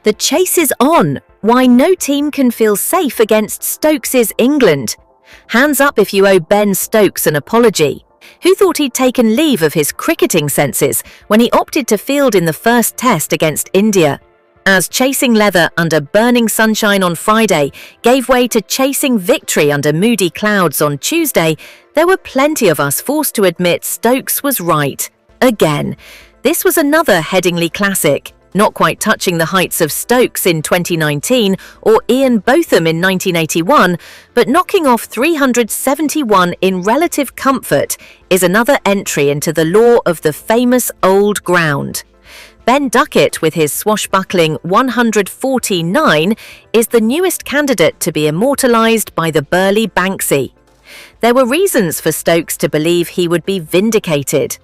The chase is on. Why no team can feel safe against Stokes England. Hands up if you owe Ben Stokes an apology. Who thought he'd taken leave of his cricketing senses when he opted to field in the first test against India? As chasing leather under burning sunshine on Friday gave way to chasing victory under moody clouds on Tuesday, there were plenty of us forced to admit Stokes was right. Again. This was another Headingley classic, not quite touching the heights of Stokes in 2019 or Ian Botham in 1981, but knocking off 371 in relative comfort is another entry into the lore of the famous old ground. Ben Duckett, with his swashbuckling 149, is the newest candidate to be immortalised by the burly Banksy. There were reasons for Stokes to believe he would be vindicated.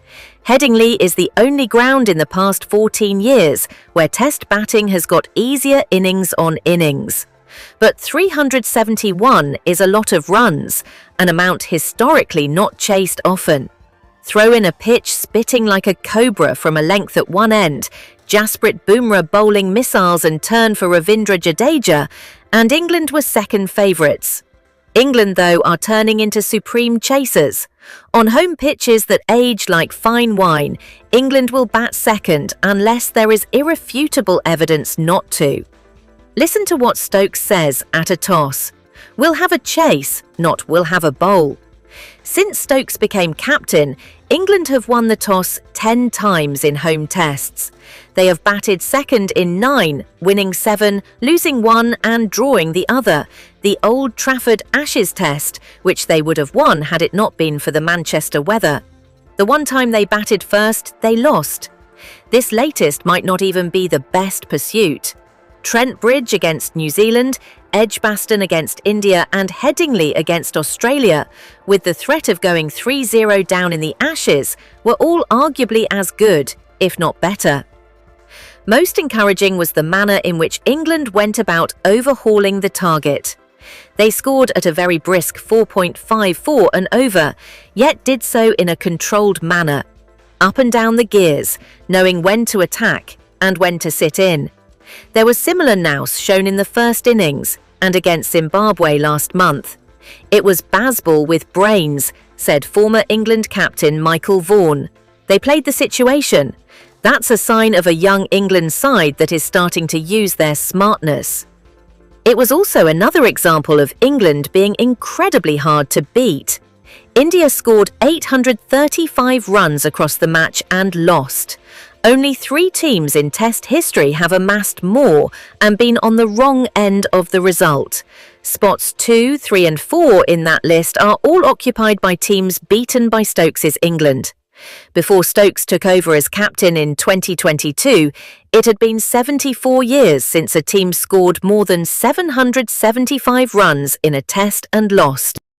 Headingley is the only ground in the past 14 years where Test batting has got easier innings on innings. But 371 is a lot of runs, an amount historically not chased often. Throw in a pitch spitting like a cobra from a length at one end, Jasprit Bumrah bowling missiles and turn for Ravindra Jadeja, and England were second favourites. England, though, are turning into supreme chasers. On home pitches that age like fine wine, England will bat second unless there is irrefutable evidence not to. Listen to what Stokes says at a toss. We'll have a chase, not we'll have a bowl. Since Stokes became captain, England have won the toss 10 times in home tests. They have batted second in 9, winning 7, losing 1 and drawing the other, the Old Trafford Ashes test, which they would have won had it not been for the Manchester weather. The one time they batted first, they lost. This latest might not even be the best pursuit. Trent Bridge against New Zealand, Edgbaston against India and Headingley against Australia, with the threat of going 3-0 down in the Ashes, were all arguably as good, if not better. Most encouraging was the manner in which England went about overhauling the target. They scored at a very brisk 4.54 an over, yet did so in a controlled manner, up and down the gears, knowing when to attack and when to sit in. There was similar nous shown in the first innings and against Zimbabwe last month. It was baseball with brains, said former England captain Michael Vaughan. They played the situation. That's a sign of a young England side that is starting to use their smartness. It was also another example of England being incredibly hard to beat. India scored 835 runs across the match and lost. Only 3 teams in Test history have amassed more and been on the wrong end of the result. Spots 2, 3 and 4 in that list are all occupied by teams beaten by Stokes' England. Before Stokes took over as captain in 2022, it had been 74 years since a team scored more than 775 runs in a Test and lost.